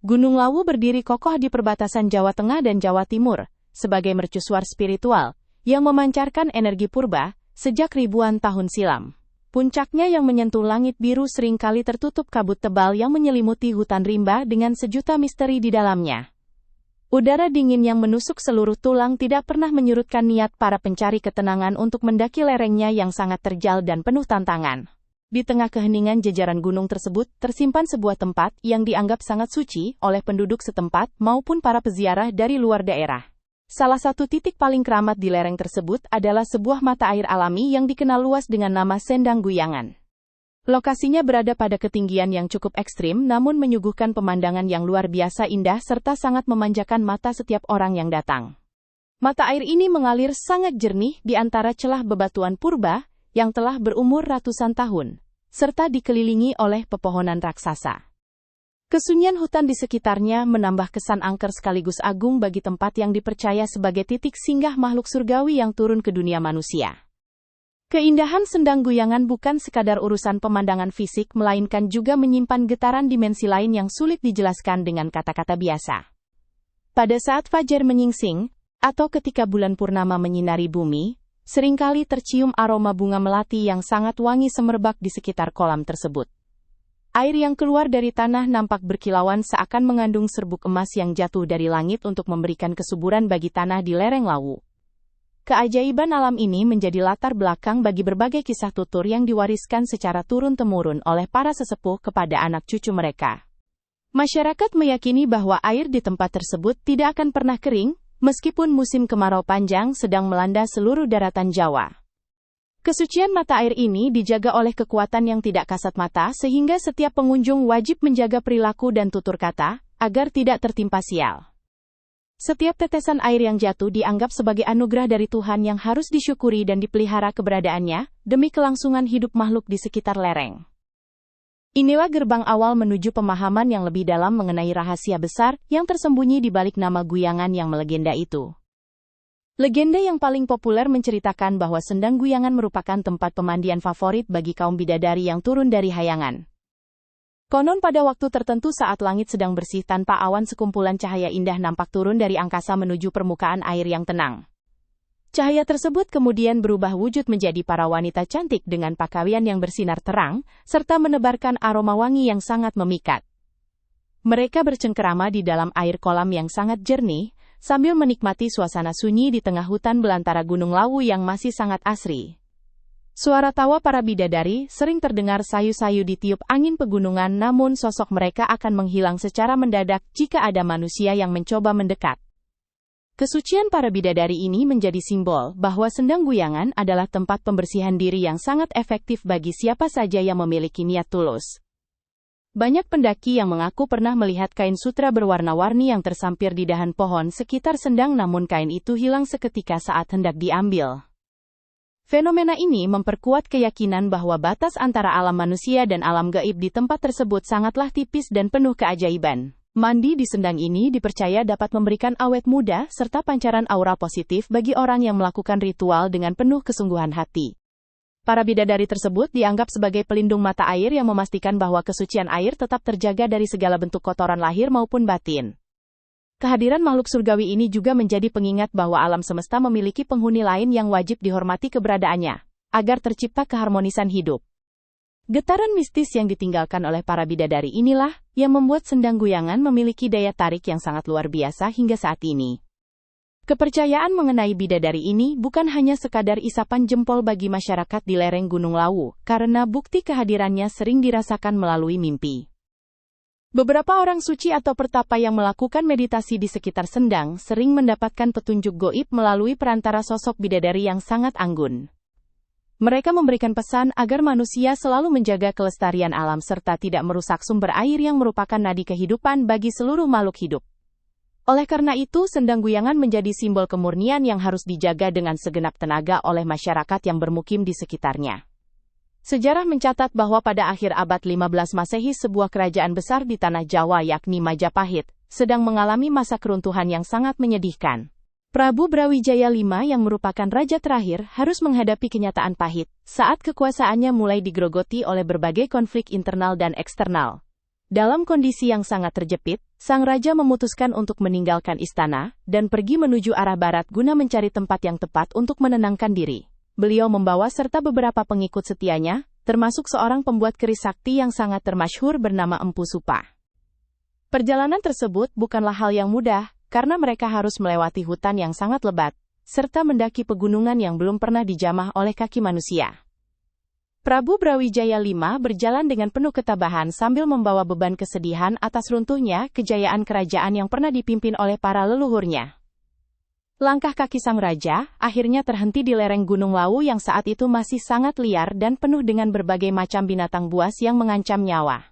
Gunung Lawu berdiri kokoh di perbatasan Jawa Tengah dan Jawa Timur, sebagai mercusuar spiritual yang memancarkan energi purba sejak ribuan tahun silam. Puncaknya yang menyentuh langit biru seringkali tertutup kabut tebal yang menyelimuti hutan rimba dengan sejuta misteri di dalamnya. Udara dingin yang menusuk seluruh tulang tidak pernah menyurutkan niat para pencari ketenangan untuk mendaki lerengnya yang sangat terjal dan penuh tantangan. Di tengah keheningan jejaran gunung tersebut, tersimpan sebuah tempat yang dianggap sangat suci oleh penduduk setempat maupun para peziarah dari luar daerah. Salah satu titik paling keramat di lereng tersebut adalah sebuah mata air alami yang dikenal luas dengan nama Sendang Guyangan. Lokasinya berada pada ketinggian yang cukup ekstrim namun menyuguhkan pemandangan yang luar biasa indah serta sangat memanjakan mata setiap orang yang datang. Mata air ini mengalir sangat jernih di antara celah bebatuan purba yang telah berumur ratusan tahun, serta dikelilingi oleh pepohonan raksasa. Kesunyian hutan di sekitarnya menambah kesan angker sekaligus agung bagi tempat yang dipercaya sebagai titik singgah makhluk surgawi yang turun ke dunia manusia. Keindahan Sendang Guyangan bukan sekadar urusan pemandangan fisik melainkan juga menyimpan getaran dimensi lain yang sulit dijelaskan dengan kata-kata biasa. Pada saat fajar menyingsing, atau ketika bulan purnama menyinari bumi, seringkali tercium aroma bunga melati yang sangat wangi semerbak di sekitar kolam tersebut. Air yang keluar dari tanah nampak berkilauan seakan mengandung serbuk emas yang jatuh dari langit untuk memberikan kesuburan bagi tanah di lereng Lawu. Keajaiban alam ini menjadi latar belakang bagi berbagai kisah tutur yang diwariskan secara turun-temurun oleh para sesepuh kepada anak cucu mereka. Masyarakat meyakini bahwa air di tempat tersebut tidak akan pernah kering, meskipun musim kemarau panjang sedang melanda seluruh daratan Jawa. Kesucian mata air ini dijaga oleh kekuatan yang tidak kasat mata sehingga setiap pengunjung wajib menjaga perilaku dan tutur kata, agar tidak tertimpa sial. Setiap tetesan air yang jatuh dianggap sebagai anugerah dari Tuhan yang harus disyukuri dan dipelihara keberadaannya, demi kelangsungan hidup makhluk di sekitar lereng. Inilah gerbang awal menuju pemahaman yang lebih dalam mengenai rahasia besar yang tersembunyi di balik nama Guyangan yang melegenda itu. Legenda yang paling populer menceritakan bahwa Sendang Guyangan merupakan tempat pemandian favorit bagi kaum bidadari yang turun dari hayangan. Konon pada waktu tertentu saat langit sedang bersih tanpa awan, sekumpulan cahaya indah nampak turun dari angkasa menuju permukaan air yang tenang. Cahaya tersebut kemudian berubah wujud menjadi para wanita cantik dengan pakaian yang bersinar terang, serta menebarkan aroma wangi yang sangat memikat. Mereka bercengkerama di dalam air kolam yang sangat jernih, sambil menikmati suasana sunyi di tengah hutan belantara Gunung Lawu yang masih sangat asri. Suara tawa para bidadari sering terdengar sayu-sayu ditiup angin pegunungan, namun sosok mereka akan menghilang secara mendadak jika ada manusia yang mencoba mendekat. Kesucian para bidadari ini menjadi simbol bahwa Sendang Guyangan adalah tempat pembersihan diri yang sangat efektif bagi siapa saja yang memiliki niat tulus. Banyak pendaki yang mengaku pernah melihat kain sutra berwarna-warni yang tersampir di dahan pohon sekitar Sendang, namun kain itu hilang seketika saat hendak diambil. Fenomena ini memperkuat keyakinan bahwa batas antara alam manusia dan alam gaib di tempat tersebut sangatlah tipis dan penuh keajaiban. Mandi di Sendang ini dipercaya dapat memberikan awet muda serta pancaran aura positif bagi orang yang melakukan ritual dengan penuh kesungguhan hati. Para bidadari tersebut dianggap sebagai pelindung mata air yang memastikan bahwa kesucian air tetap terjaga dari segala bentuk kotoran lahir maupun batin. Kehadiran makhluk surgawi ini juga menjadi pengingat bahwa alam semesta memiliki penghuni lain yang wajib dihormati keberadaannya, agar tercipta keharmonisan hidup. Getaran mistis yang ditinggalkan oleh para bidadari inilah yang membuat Sendang Guyangan memiliki daya tarik yang sangat luar biasa hingga saat ini. Kepercayaan mengenai bidadari ini bukan hanya sekadar isapan jempol bagi masyarakat di lereng Gunung Lawu, karena bukti kehadirannya sering dirasakan melalui mimpi. Beberapa orang suci atau pertapa yang melakukan meditasi di sekitar Sendang sering mendapatkan petunjuk gaib melalui perantara sosok bidadari yang sangat anggun. Mereka memberikan pesan agar manusia selalu menjaga kelestarian alam serta tidak merusak sumber air yang merupakan nadi kehidupan bagi seluruh makhluk hidup. Oleh karena itu, Sendang Guyangan menjadi simbol kemurnian yang harus dijaga dengan segenap tenaga oleh masyarakat yang bermukim di sekitarnya. Sejarah mencatat bahwa pada akhir abad 15 Masehi sebuah kerajaan besar di tanah Jawa yakni Majapahit, sedang mengalami masa keruntuhan yang sangat menyedihkan. Prabu Brawijaya V yang merupakan raja terakhir harus menghadapi kenyataan pahit, saat kekuasaannya mulai digerogoti oleh berbagai konflik internal dan eksternal. Dalam kondisi yang sangat terjepit, sang raja memutuskan untuk meninggalkan istana dan pergi menuju arah barat guna mencari tempat yang tepat untuk menenangkan diri. Beliau membawa serta beberapa pengikut setianya, termasuk seorang pembuat keris sakti yang sangat termasyhur bernama Empu Supa. Perjalanan tersebut bukanlah hal yang mudah, karena mereka harus melewati hutan yang sangat lebat, serta mendaki pegunungan yang belum pernah dijamah oleh kaki manusia. Prabu Brawijaya V berjalan dengan penuh ketabahan sambil membawa beban kesedihan atas runtuhnya kejayaan kerajaan yang pernah dipimpin oleh para leluhurnya. Langkah kaki sang raja akhirnya terhenti di lereng Gunung Lawu yang saat itu masih sangat liar dan penuh dengan berbagai macam binatang buas yang mengancam nyawa.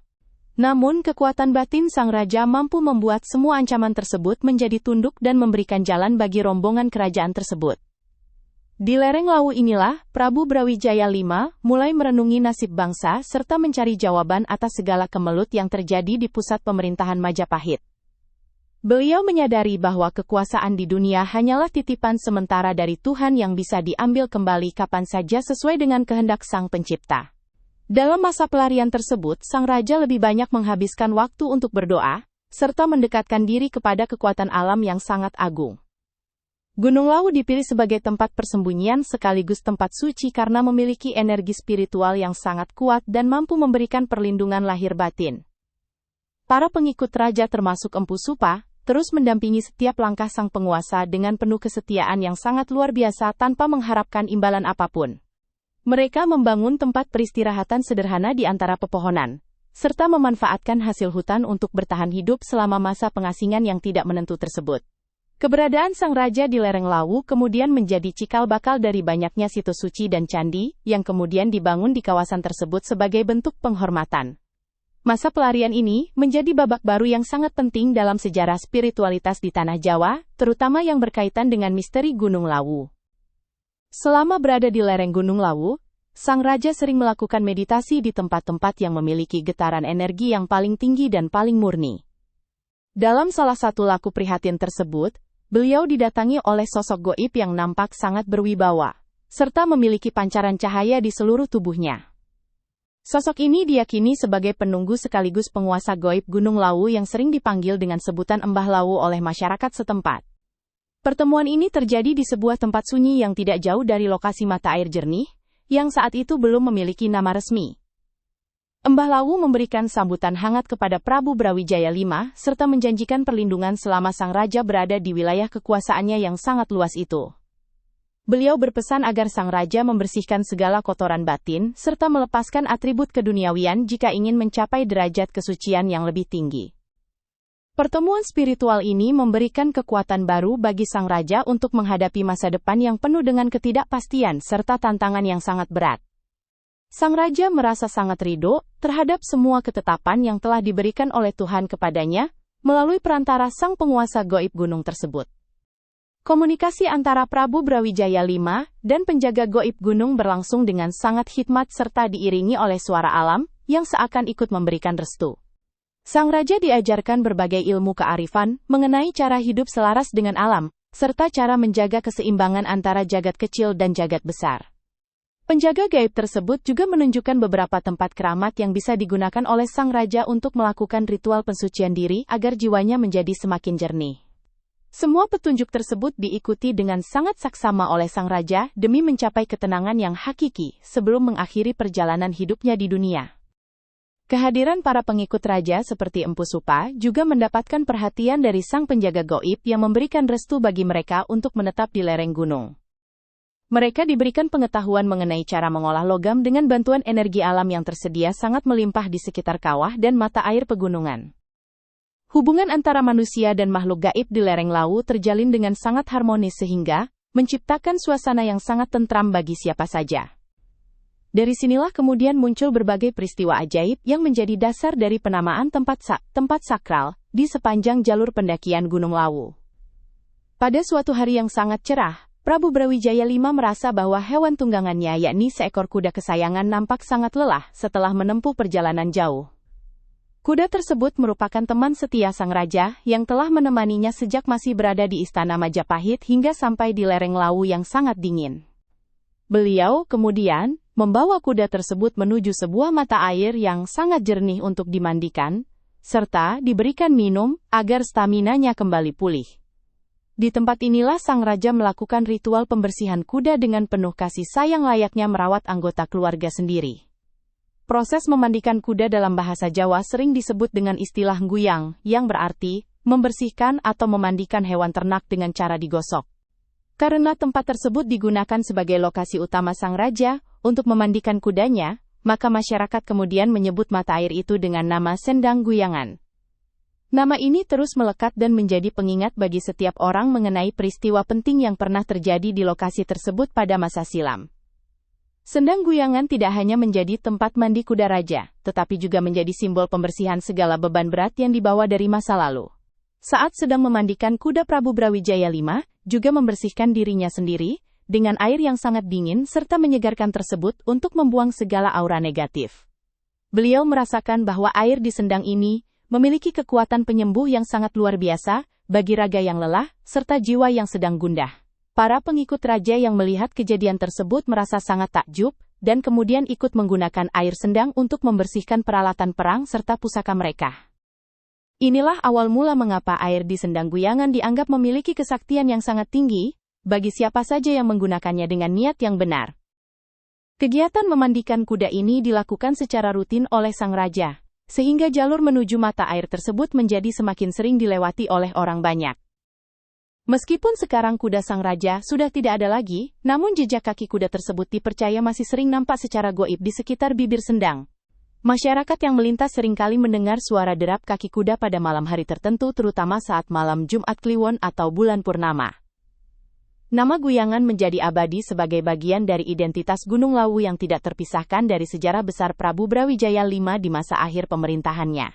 Namun kekuatan batin sang raja mampu membuat semua ancaman tersebut menjadi tunduk dan memberikan jalan bagi rombongan kerajaan tersebut. Di lereng Lawu inilah, Prabu Brawijaya V mulai merenungi nasib bangsa serta mencari jawaban atas segala kemelut yang terjadi di pusat pemerintahan Majapahit. Beliau menyadari bahwa kekuasaan di dunia hanyalah titipan sementara dari Tuhan yang bisa diambil kembali kapan saja sesuai dengan kehendak Sang Pencipta. Dalam masa pelarian tersebut, sang raja lebih banyak menghabiskan waktu untuk berdoa, serta mendekatkan diri kepada kekuatan alam yang sangat agung. Gunung Lawu dipilih sebagai tempat persembunyian sekaligus tempat suci karena memiliki energi spiritual yang sangat kuat dan mampu memberikan perlindungan lahir batin. Para pengikut raja termasuk Empu Supa, terus mendampingi setiap langkah sang penguasa dengan penuh kesetiaan yang sangat luar biasa tanpa mengharapkan imbalan apapun. Mereka membangun tempat peristirahatan sederhana di antara pepohonan, serta memanfaatkan hasil hutan untuk bertahan hidup selama masa pengasingan yang tidak menentu tersebut. Keberadaan sang raja di lereng Lawu kemudian menjadi cikal bakal dari banyaknya situs suci dan candi, yang kemudian dibangun di kawasan tersebut sebagai bentuk penghormatan. Masa pelarian ini menjadi babak baru yang sangat penting dalam sejarah spiritualitas di Tanah Jawa, terutama yang berkaitan dengan misteri Gunung Lawu. Selama berada di lereng Gunung Lawu, sang raja sering melakukan meditasi di tempat-tempat yang memiliki getaran energi yang paling tinggi dan paling murni. Dalam salah satu laku prihatin tersebut, beliau didatangi oleh sosok gaib yang nampak sangat berwibawa, serta memiliki pancaran cahaya di seluruh tubuhnya. Sosok ini diyakini sebagai penunggu sekaligus penguasa gaib Gunung Lawu yang sering dipanggil dengan sebutan Embah Lawu oleh masyarakat setempat. Pertemuan ini terjadi di sebuah tempat sunyi yang tidak jauh dari lokasi mata air jernih, yang saat itu belum memiliki nama resmi. Embah Lawu memberikan sambutan hangat kepada Prabu Brawijaya V, serta menjanjikan perlindungan selama sang raja berada di wilayah kekuasaannya yang sangat luas itu. Beliau berpesan agar sang raja membersihkan segala kotoran batin, serta melepaskan atribut keduniawian jika ingin mencapai derajat kesucian yang lebih tinggi. Pertemuan spiritual ini memberikan kekuatan baru bagi sang raja untuk menghadapi masa depan yang penuh dengan ketidakpastian serta tantangan yang sangat berat. Sang raja merasa sangat ridho terhadap semua ketetapan yang telah diberikan oleh Tuhan kepadanya melalui perantara sang penguasa gaib gunung tersebut. Komunikasi antara Prabu Brawijaya V dan penjaga gaib gunung berlangsung dengan sangat hikmat serta diiringi oleh suara alam yang seakan ikut memberikan restu. Sang raja diajarkan berbagai ilmu kearifan mengenai cara hidup selaras dengan alam, serta cara menjaga keseimbangan antara jagat kecil dan jagat besar. Penjaga gaib tersebut juga menunjukkan beberapa tempat keramat yang bisa digunakan oleh sang raja untuk melakukan ritual pensucian diri agar jiwanya menjadi semakin jernih. Semua petunjuk tersebut diikuti dengan sangat saksama oleh sang raja demi mencapai ketenangan yang hakiki sebelum mengakhiri perjalanan hidupnya di dunia. Kehadiran para pengikut raja seperti Empu Supa juga mendapatkan perhatian dari sang penjaga gaib yang memberikan restu bagi mereka untuk menetap di lereng gunung. Mereka diberikan pengetahuan mengenai cara mengolah logam dengan bantuan energi alam yang tersedia sangat melimpah di sekitar kawah dan mata air pegunungan. Hubungan antara manusia dan makhluk gaib di lereng Lawu terjalin dengan sangat harmonis sehingga menciptakan suasana yang sangat tentram bagi siapa saja. Dari sinilah kemudian muncul berbagai peristiwa ajaib yang menjadi dasar dari penamaan tempat sakral di sepanjang jalur pendakian Gunung Lawu. Pada suatu hari yang sangat cerah, Prabu Brawijaya V merasa bahwa hewan tunggangannya yakni seekor kuda kesayangan nampak sangat lelah setelah menempuh perjalanan jauh. Kuda tersebut merupakan teman setia sang raja yang telah menemaninya sejak masih berada di Istana Majapahit hingga sampai di lereng Lawu yang sangat dingin. Beliau kemudian membawa kuda tersebut menuju sebuah mata air yang sangat jernih untuk dimandikan, serta diberikan minum agar staminanya kembali pulih. Di tempat inilah sang raja melakukan ritual pembersihan kuda dengan penuh kasih sayang layaknya merawat anggota keluarga sendiri. Proses memandikan kuda dalam bahasa Jawa sering disebut dengan istilah nguyang, yang berarti membersihkan atau memandikan hewan ternak dengan cara digosok. Karena tempat tersebut digunakan sebagai lokasi utama sang raja untuk memandikan kudanya, maka masyarakat kemudian menyebut mata air itu dengan nama Sendang Guyangan. Nama ini terus melekat dan menjadi pengingat bagi setiap orang mengenai peristiwa penting yang pernah terjadi di lokasi tersebut pada masa silam. Sendang Guyangan tidak hanya menjadi tempat mandi kuda raja, tetapi juga menjadi simbol pembersihan segala beban berat yang dibawa dari masa lalu. Saat sedang memandikan kuda Prabu Brawijaya V, juga membersihkan dirinya sendiri, dengan air yang sangat dingin serta menyegarkan tersebut untuk membuang segala aura negatif. Beliau merasakan bahwa air di sendang ini memiliki kekuatan penyembuh yang sangat luar biasa bagi raga yang lelah serta jiwa yang sedang gundah. Para pengikut raja yang melihat kejadian tersebut merasa sangat takjub dan kemudian ikut menggunakan air sendang untuk membersihkan peralatan perang serta pusaka mereka. Inilah awal mula mengapa air di Sendang Guyangan dianggap memiliki kesaktian yang sangat tinggi bagi siapa saja yang menggunakannya dengan niat yang benar. Kegiatan memandikan kuda ini dilakukan secara rutin oleh sang raja, sehingga jalur menuju mata air tersebut menjadi semakin sering dilewati oleh orang banyak. Meskipun sekarang kuda sang raja sudah tidak ada lagi, namun jejak kaki kuda tersebut dipercaya masih sering nampak secara goib di sekitar bibir sendang. Masyarakat yang melintas seringkali mendengar suara derap kaki kuda pada malam hari tertentu, terutama saat malam Jumat Kliwon atau bulan purnama. Nama Guyangan menjadi abadi sebagai bagian dari identitas Gunung Lawu yang tidak terpisahkan dari sejarah besar Prabu Brawijaya V di masa akhir pemerintahannya.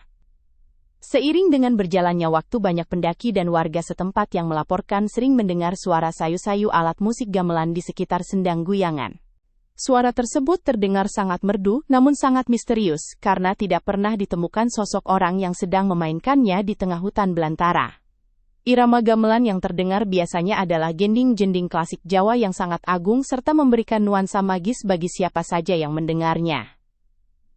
Seiring dengan berjalannya waktu, banyak pendaki dan warga setempat yang melaporkan sering mendengar suara sayu-sayu alat musik gamelan di sekitar Sendang Guyangan. Suara tersebut terdengar sangat merdu namun sangat misterius karena tidak pernah ditemukan sosok orang yang sedang memainkannya di tengah hutan belantara. Irama gamelan yang terdengar biasanya adalah gending-jending klasik Jawa yang sangat agung serta memberikan nuansa magis bagi siapa saja yang mendengarnya.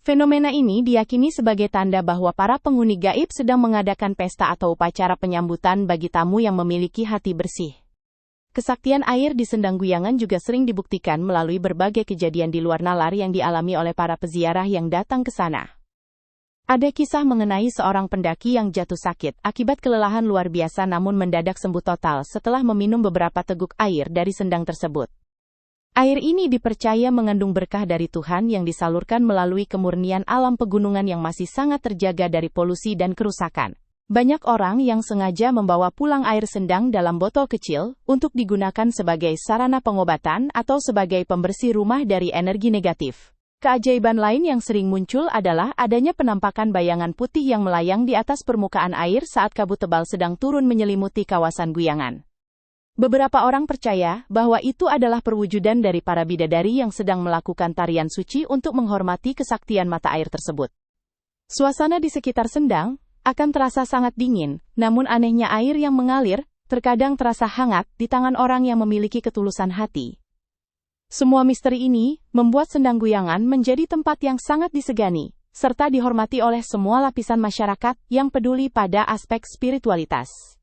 Fenomena ini diyakini sebagai tanda bahwa para penghuni gaib sedang mengadakan pesta atau upacara penyambutan bagi tamu yang memiliki hati bersih. Kesaktian air di Sendang Guyangan juga sering dibuktikan melalui berbagai kejadian di luar nalar yang dialami oleh para peziarah yang datang ke sana. Ada kisah mengenai seorang pendaki yang jatuh sakit akibat kelelahan luar biasa namun mendadak sembuh total setelah meminum beberapa teguk air dari sendang tersebut. Air ini dipercaya mengandung berkah dari Tuhan yang disalurkan melalui kemurnian alam pegunungan yang masih sangat terjaga dari polusi dan kerusakan. Banyak orang yang sengaja membawa pulang air sendang dalam botol kecil untuk digunakan sebagai sarana pengobatan atau sebagai pembersih rumah dari energi negatif. Keajaiban lain yang sering muncul adalah adanya penampakan bayangan putih yang melayang di atas permukaan air saat kabut tebal sedang turun menyelimuti kawasan Guyangan. Beberapa orang percaya bahwa itu adalah perwujudan dari para bidadari yang sedang melakukan tarian suci untuk menghormati kesaktian mata air tersebut. Suasana di sekitar sendang akan terasa sangat dingin, namun anehnya air yang mengalir terkadang terasa hangat di tangan orang yang memiliki ketulusan hati. Semua misteri ini membuat Sendang Guyangan menjadi tempat yang sangat disegani, serta dihormati oleh semua lapisan masyarakat yang peduli pada aspek spiritualitas.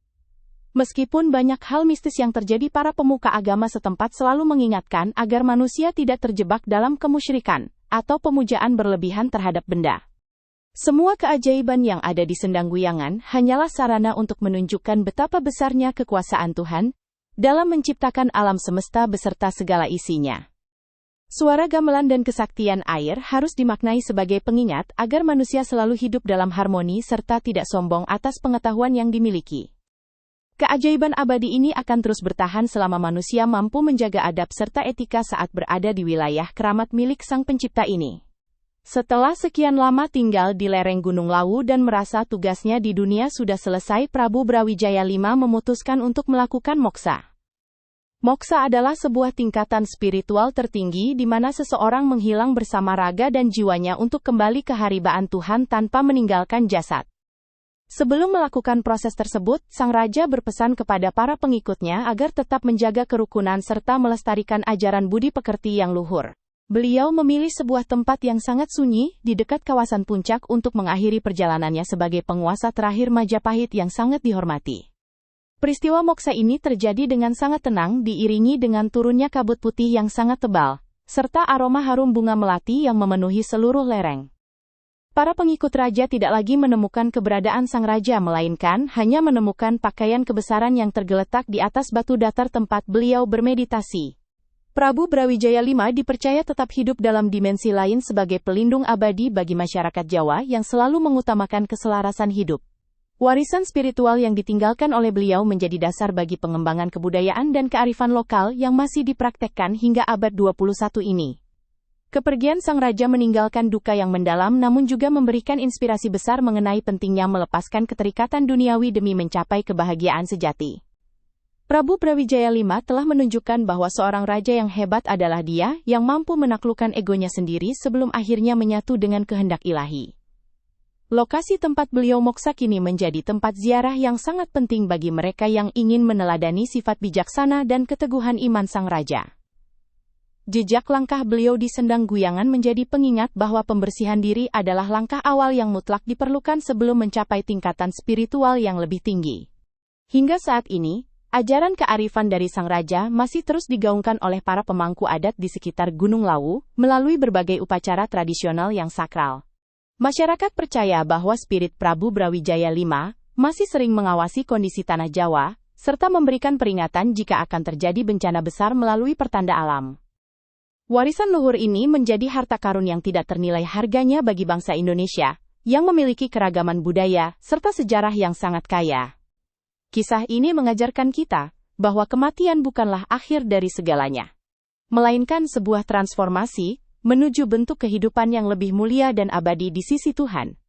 Meskipun banyak hal mistis yang terjadi, para pemuka agama setempat selalu mengingatkan agar manusia tidak terjebak dalam kemusyrikan atau pemujaan berlebihan terhadap benda. Semua keajaiban yang ada di Sendang Guyangan hanyalah sarana untuk menunjukkan betapa besarnya kekuasaan Tuhan dalam menciptakan alam semesta beserta segala isinya. Suara gamelan dan kesaktian air harus dimaknai sebagai pengingat agar manusia selalu hidup dalam harmoni serta tidak sombong atas pengetahuan yang dimiliki. Keajaiban abadi ini akan terus bertahan selama manusia mampu menjaga adab serta etika saat berada di wilayah keramat milik Sang Pencipta ini. Setelah sekian lama tinggal di lereng Gunung Lawu dan merasa tugasnya di dunia sudah selesai, Prabu Brawijaya V memutuskan untuk melakukan moksa. Moksa adalah sebuah tingkatan spiritual tertinggi di mana seseorang menghilang bersama raga dan jiwanya untuk kembali ke haribaan Tuhan tanpa meninggalkan jasad. Sebelum melakukan proses tersebut, sang raja berpesan kepada para pengikutnya agar tetap menjaga kerukunan serta melestarikan ajaran budi pekerti yang luhur. Beliau memilih sebuah tempat yang sangat sunyi di dekat kawasan puncak untuk mengakhiri perjalanannya sebagai penguasa terakhir Majapahit yang sangat dihormati. Peristiwa moksa ini terjadi dengan sangat tenang diiringi dengan turunnya kabut putih yang sangat tebal, serta aroma harum bunga melati yang memenuhi seluruh lereng. Para pengikut raja tidak lagi menemukan keberadaan sang raja melainkan hanya menemukan pakaian kebesaran yang tergeletak di atas batu datar tempat beliau bermeditasi. Prabu Brawijaya V dipercaya tetap hidup dalam dimensi lain sebagai pelindung abadi bagi masyarakat Jawa yang selalu mengutamakan keselarasan hidup. Warisan spiritual yang ditinggalkan oleh beliau menjadi dasar bagi pengembangan kebudayaan dan kearifan lokal yang masih dipraktekkan hingga abad 21 ini. Kepergian sang raja meninggalkan duka yang mendalam namun juga memberikan inspirasi besar mengenai pentingnya melepaskan keterikatan duniawi demi mencapai kebahagiaan sejati. Prabu Brawijaya V telah menunjukkan bahwa seorang raja yang hebat adalah dia yang mampu menaklukkan egonya sendiri sebelum akhirnya menyatu dengan kehendak ilahi. Lokasi tempat beliau moksa kini menjadi tempat ziarah yang sangat penting bagi mereka yang ingin meneladani sifat bijaksana dan keteguhan iman sang raja. Jejak langkah beliau di Sendang Guyangan menjadi pengingat bahwa pembersihan diri adalah langkah awal yang mutlak diperlukan sebelum mencapai tingkatan spiritual yang lebih tinggi. Hingga saat ini, ajaran kearifan dari sang raja masih terus digaungkan oleh para pemangku adat di sekitar Gunung Lawu melalui berbagai upacara tradisional yang sakral. Masyarakat percaya bahwa spirit Prabu Brawijaya V masih sering mengawasi kondisi tanah Jawa, serta memberikan peringatan jika akan terjadi bencana besar melalui pertanda alam. Warisan luhur ini menjadi harta karun yang tidak ternilai harganya bagi bangsa Indonesia, yang memiliki keragaman budaya serta sejarah yang sangat kaya. Kisah ini mengajarkan kita bahwa kematian bukanlah akhir dari segalanya, melainkan sebuah transformasi menuju bentuk kehidupan yang lebih mulia dan abadi di sisi Tuhan.